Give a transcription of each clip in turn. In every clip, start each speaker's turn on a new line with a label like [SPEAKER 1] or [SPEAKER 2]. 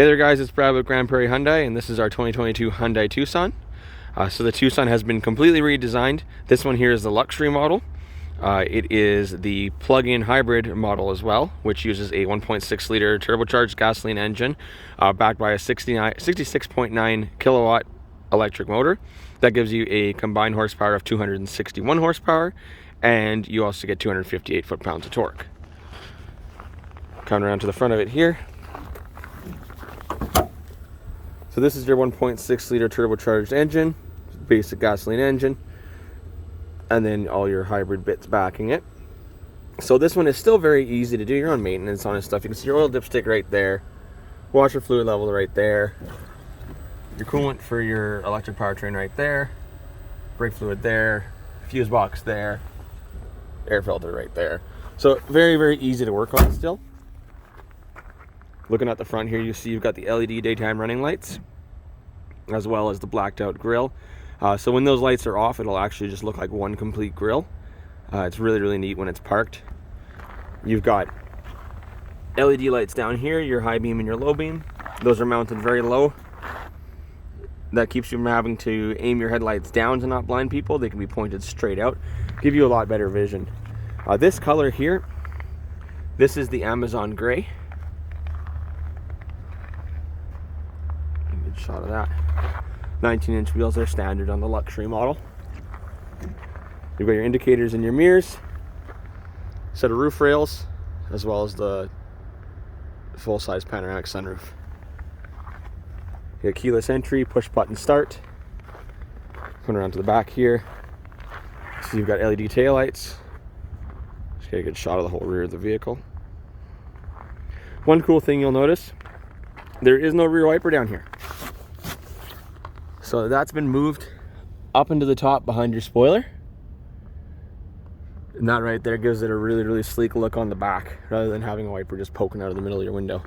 [SPEAKER 1] Hey there guys, it's Brad with Prairie Hyundai, and this is our 2022 Hyundai Tucson. So the Tucson has been completely redesigned. This one here is the luxury model. It is the plug-in hybrid model as well, which uses a 1.6 liter turbocharged gasoline engine backed by a 66.9 kilowatt electric motor. That gives you a combined horsepower of 261 horsepower, and you also get 258 foot-pounds of torque. Coming around to the front of it here. So this is your 1.6 liter turbocharged engine, basic gasoline engine, and then all your hybrid bits backing it. So this one is still very easy to do your own maintenance on and stuff. You can see your oil dipstick right there, washer fluid level right there, your coolant for your electric powertrain right there, brake fluid there, fuse box there, air filter right there. So very, very easy to work on still. Looking at the front here, you see you've got the LED daytime running lights, as well as the blacked out grille. So when those lights are off, it'll actually just look like one complete grille. It's really, really neat when it's parked. You've got LED lights down here, your high beam and your low beam. Those are mounted very low. That keeps you from having to aim your headlights down to not blind people. They can be pointed straight out, give you a lot better vision. This color here, this is the Amazon gray. Good shot of that. 19-inch wheels are standard on the luxury model. You've got your indicators and your mirrors, set of roof rails, as well as the full-size panoramic sunroof. You got keyless entry, push button start. Coming around to the back here, so you've got LED taillights. Just get a good shot of the whole rear of the vehicle. One cool thing you'll notice, there is no rear wiper down here. So that's been moved up into the top behind your spoiler. And that right there gives it a really, really sleek look on the back, rather than having a wiper just poking out of the middle of your window.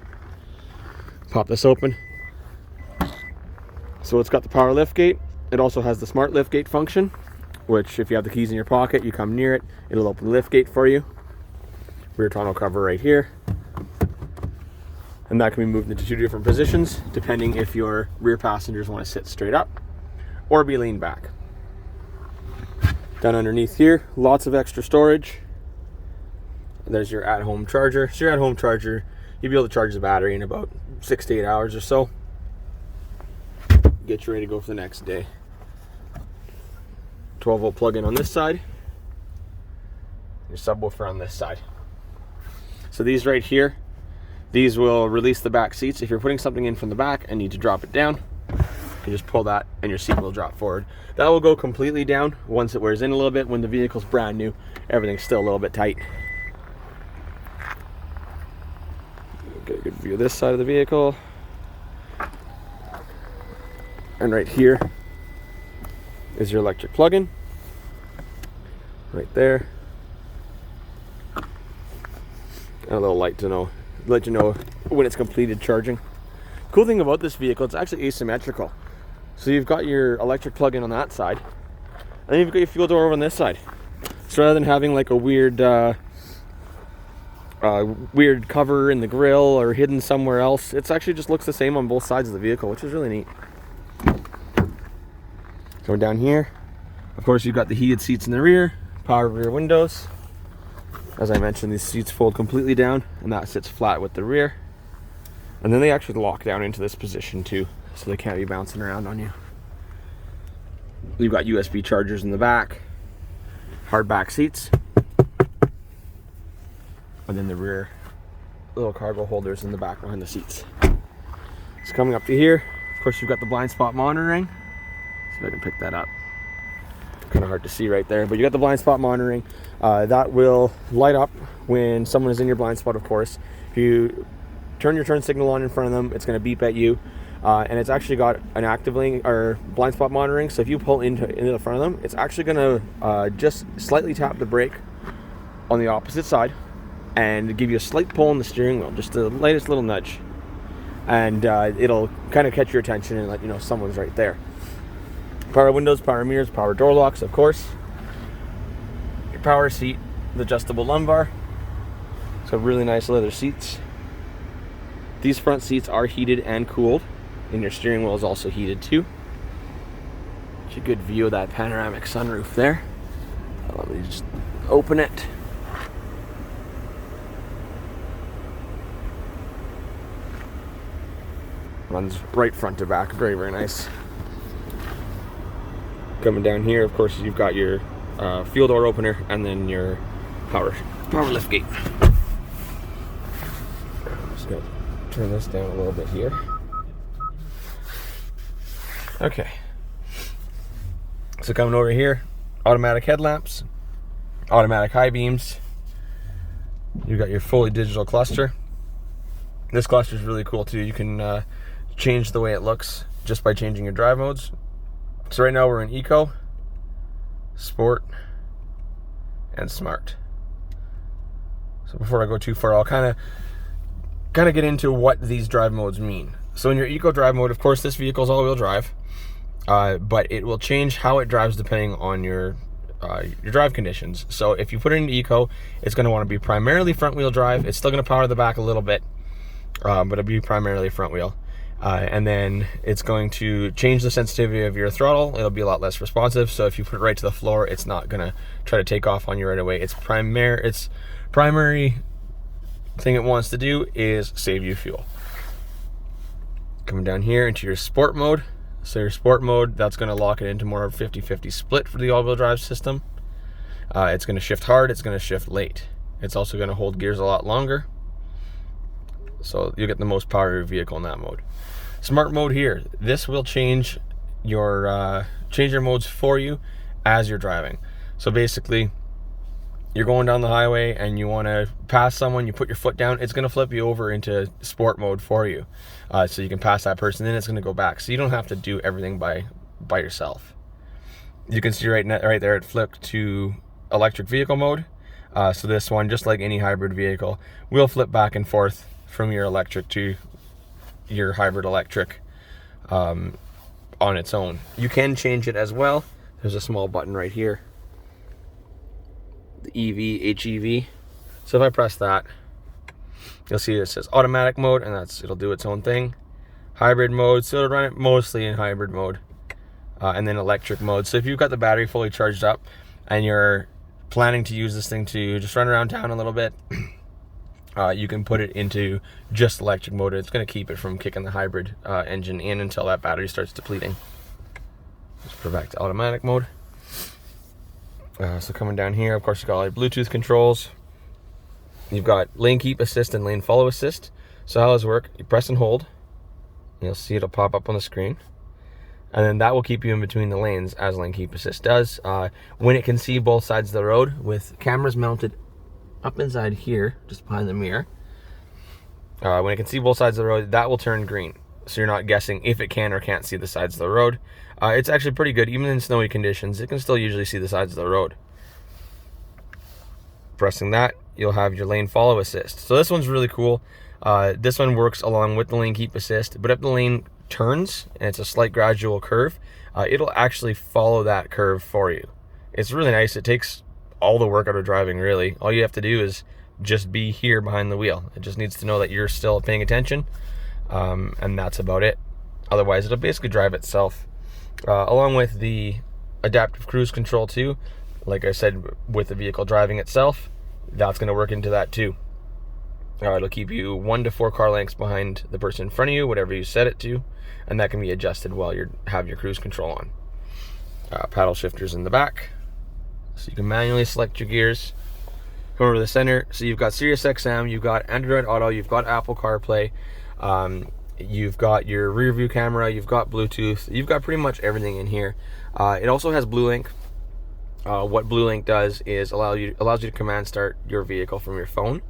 [SPEAKER 1] Pop this open. So it's got the power liftgate. It also has the smart liftgate function, which if you have the keys in your pocket, you come near it, it'll open the liftgate for you. Rear tonneau cover right here. And that can be moved into two different positions, depending if your rear passengers want to sit straight up or be leaned back. Down underneath here, lots of extra storage. There's your at-home charger. So your at-home charger, you'll be able to charge the battery in about 6 to 8 hours or so. Get you ready to go for the next day. 12-volt plug-in on this side. Your subwoofer on this side. So these right here, these will release the back seats. If you're putting something in from the back and need to drop it down, you just pull that and your seat will drop forward. That will go completely down once it wears in a little bit. When the vehicle's brand new, everything's still a little bit tight. Get a good view of this side of the vehicle. And right here is your electric plug-in. Right there. And a little light to let you know when it's completed charging. Cool thing about this vehicle, it's actually asymmetrical. So you've got your electric plug-in on that side, and then you've got your fuel door over on this side. So rather than having like a weird weird cover in the grill or hidden somewhere else, it actually just looks the same on both sides of the vehicle, which is really neat. Going down here, of course you've got the heated seats in the rear, power rear windows. As I mentioned, these seats fold completely down, and that sits flat with the rear. And then they actually lock down into this position too, so they can't be bouncing around on you. You've got USB chargers in the back, hard back seats, and then the rear little cargo holders in the back behind the seats. So coming up to here, of course you've got the blind spot monitoring. See if I can pick that up. Kind of hard to see right there, but you got the blind spot monitoring. That will light up when someone is in your blind spot, of course. If you turn your turn signal on in front of them, it's going to beep at you. And it's actually got an active lane or blind spot monitoring. So if you pull into the front of them, it's actually going to just slightly tap the brake on the opposite side and give you a slight pull on the steering wheel, just the lightest little nudge. And it'll kind of catch your attention and let you know someone's right there. Power windows, power mirrors, power door locks, of course. Your power seat, the adjustable lumbar. So really nice leather seats. These front seats are heated and cooled, and your steering wheel is also heated too. It's a good view of that panoramic sunroof there. Let me just open it. Runs right front to back, very, very nice. Coming down here, of course, you've got your fuel door opener and then your power lift gate. I'm just gonna turn this down a little bit here. Okay. So coming over here, automatic headlamps, automatic high beams. You've got your fully digital cluster. This cluster is really cool too. You can change the way it looks just by changing your drive modes. So right now we're in Eco, Sport, and Smart. So before I go too far, I'll kind of get into what these drive modes mean. So in your Eco drive mode, of course, this vehicle is all-wheel drive, but it will change how it drives depending on your drive conditions. So if you put it into Eco, it's going to want to be primarily front-wheel drive. It's still going to power the back a little bit, but it'll be primarily front-wheel. And then it's going to change the sensitivity of your throttle. It'll be a lot less responsive. So if you put it right to the floor, it's not going to try to take off on you right away. Its primary thing it wants to do is save you fuel. Coming down here into your sport mode. So your sport mode, that's going to lock it into more of a 50-50 split for the all-wheel drive system. It's going to shift hard. It's going to shift late. It's also going to hold gears a lot longer. So you'll get the most power of your vehicle in that mode. Smart mode here. This will change your modes for you as you're driving. So basically, you're going down the highway and you want to pass someone, you put your foot down, it's going to flip you over into sport mode for you. So you can pass that person, then it's going to go back. So you don't have to do everything by yourself. You can see right there it flipped to electric vehicle mode. So this one, just like any hybrid vehicle, will flip back and forth from your electric to your hybrid electric on its own. You can change it as well. There's a small button right here, the EV, HEV. So if I press that, you'll see it says automatic mode, and it'll do its own thing. Hybrid mode, so it'll run it mostly in hybrid mode, and then electric mode. So if you've got the battery fully charged up and you're planning to use this thing to just run around town a little bit, you can put it into just electric mode. It's going to keep it from kicking the hybrid engine in until that battery starts depleting. Let's put it back to automatic mode. So coming down here, of course, you've got all your Bluetooth controls. You've got lane keep assist and lane follow assist. So how does it work? You press and hold. You'll see it'll pop up on the screen. And then that will keep you in between the lanes, as lane keep assist does. When it can see both sides of the road, with cameras mounted up inside here, just behind the mirror, when it can see both sides of the road, that will turn green. So you're not guessing if it can or can't see the sides of the road. It's actually pretty good. Even in snowy conditions, it can still usually see the sides of the road. Pressing that, you'll have your lane follow assist. So this one's really cool. This one works along with the lane keep assist, but if the lane turns and it's a slight gradual curve, it'll actually follow that curve for you. It's really nice. It takes all the work out of driving, really. All you have to do is just be here behind the wheel. It just needs to know that you're still paying attention, and that's about it. Otherwise, it'll basically drive itself. Along with the adaptive cruise control too, like I said, with the vehicle driving itself, that's going to work into that too. It'll keep you 1 to 4 car lengths behind the person in front of you, whatever you set it to, and that can be adjusted while you have your cruise control on. Paddle shifters in the back, so you can manually select your gears. Come over to the center, so you've got Sirius XM, you've got Android Auto, you've got Apple CarPlay, you've got your rear view camera, you've got Bluetooth, you've got pretty much everything in here. It also has BlueLink. What BlueLink does is allows you to command start your vehicle from your phone.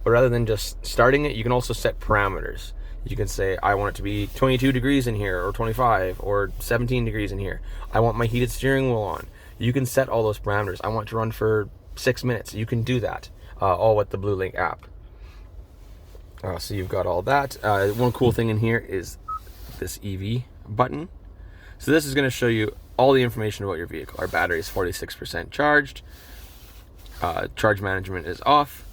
[SPEAKER 1] But rather than just starting it, you can also set parameters. You can say, I want it to be 22 degrees in here, or 25, or 17 degrees in here. I want my heated steering wheel on. You can set all those parameters. I want it to run for 6 minutes. You can do that, all with the BlueLink app. So you've got all that. One cool thing in here is this EV button. So this is going to show you all the information about your vehicle. Our battery is 46% charged. Charge management is off.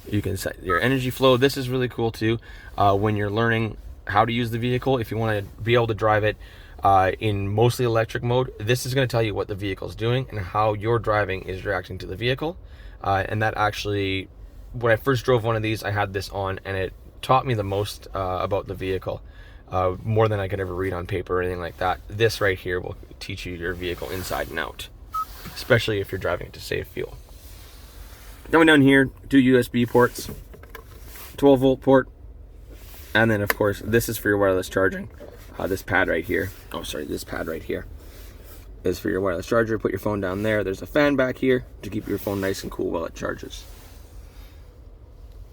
[SPEAKER 1] You can set your energy flow. This is really cool too. When you're learning how to use the vehicle, if you want to be able to drive it in mostly electric mode, this is going to tell you what the vehicle is doing and how your driving is reacting to the vehicle. And that actually, when I first drove one of these, I had this on, and it taught me the most about the vehicle, more than I could ever read on paper or anything like that. This right here will teach you your vehicle inside and out, especially if you're driving it to save fuel. Coming down here, 2 USB ports, 12 volt port, and then of course this is for your wireless charging. This pad right here, this pad right here is for your wireless charger. Put your phone down there. There's a fan back here to keep your phone nice and cool while it charges.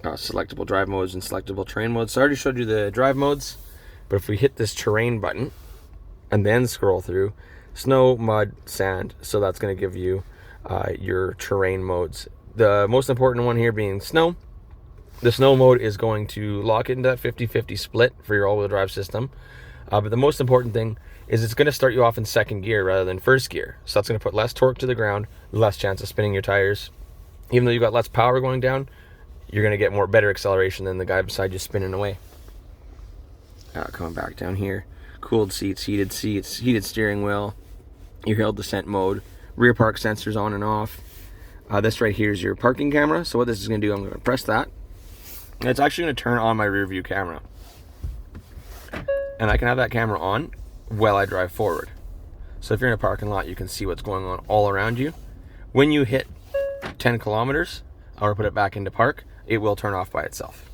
[SPEAKER 1] Selectable drive modes and selectable terrain modes. So I already showed you the drive modes, but if we hit this terrain button and then scroll through, snow, mud, sand, so that's going to give you your terrain modes. The most important one here being snow. The snow mode is going to lock it into that 50-50 split for your all-wheel drive system. But the most important thing is it's going to start you off in second gear rather than first gear. So that's going to put less torque to the ground, less chance of spinning your tires. Even though you've got less power going down, you're going to get better acceleration than the guy beside you spinning away. Coming back down here, cooled seats, heated steering wheel, your hill descent mode, rear park sensors on and off. This right here is your parking camera. So what this is going to do, I'm going to press that, and it's actually going to turn on my rear view camera. And I can have that camera on while I drive forward. So if you're in a parking lot, you can see what's going on all around you. When you hit 10 kilometers, or put it back into park, it will turn off by itself.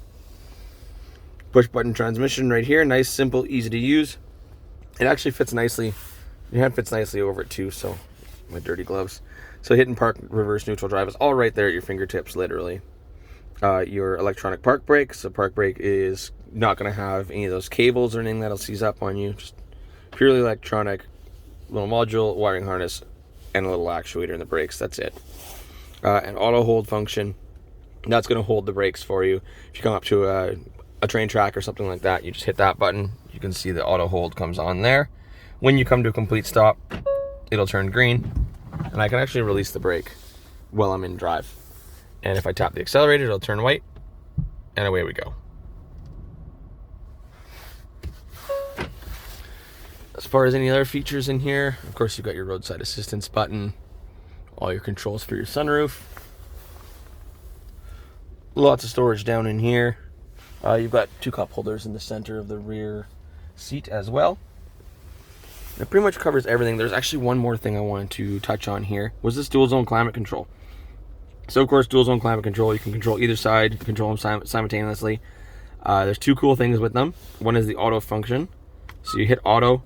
[SPEAKER 1] Push button transmission right here, nice, simple, easy to use. It actually fits nicely. Your hand fits nicely over it too, so my dirty gloves. So hidden park, reverse, neutral drive is all right there at your fingertips, literally. Your electronic park brake. So park brake is not going to have any of those cables or anything that'll seize up on you. Just purely electronic, little module, wiring harness, and a little actuator in the brakes. That's it. An auto hold function. That's going to hold the brakes for you. If you come up to a train track or something like that, you just hit that button. You can see the auto hold comes on there. When you come to a complete stop, it'll turn green, and I can actually release the brake while I'm in drive. And if I tap the accelerator, it'll turn white, and away we go. As far as any other features in here, of course, you've got your roadside assistance button, all your controls for your sunroof, lots of storage down in here. You've got 2 cup holders in the center of the rear seat as well. It pretty much covers everything. There's actually one more thing I wanted to touch on here, was this dual zone climate control. So of course, dual zone climate control, you can control either side, you can control them simultaneously. There's 2 cool things with them. One is the auto function. So you hit auto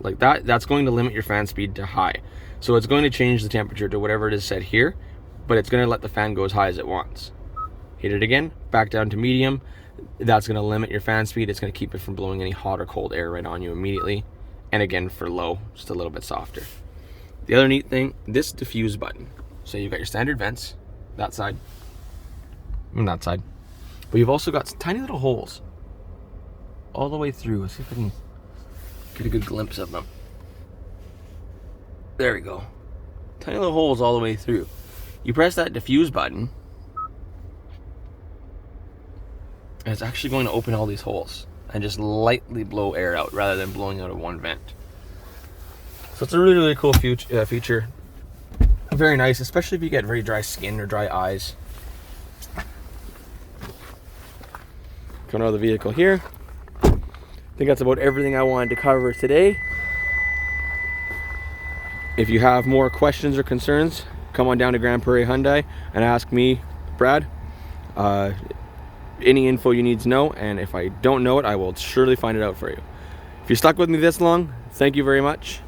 [SPEAKER 1] like that, that's going to limit your fan speed to high. So it's going to change the temperature to whatever it is set here, but it's going to let the fan go as high as it wants. Hit it again, back down to medium. That's going to limit your fan speed. It's going to keep it from blowing any hot or cold air right on you immediately. And again, for low, just a little bit softer. The other neat thing, this diffuse button. So you've got your standard vents, that side, and that side. But you've also got tiny little holes all the way through. Let's see if I can get a good glimpse of them. There we go. Tiny little holes all the way through. You press that diffuse button, and it's actually going to open all these holes and just lightly blow air out rather than blowing out of one vent. So it's a really, really cool feature. Very nice, especially if you get very dry skin or dry eyes. Coming out of the vehicle here. I think that's about everything I wanted to cover today. If you have more questions or concerns, come on down to Grand Prairie Hyundai and ask me, Brad, any info you need to know, and if I don't know it, I will surely find it out for you. If you're stuck with me this long, thank you very much.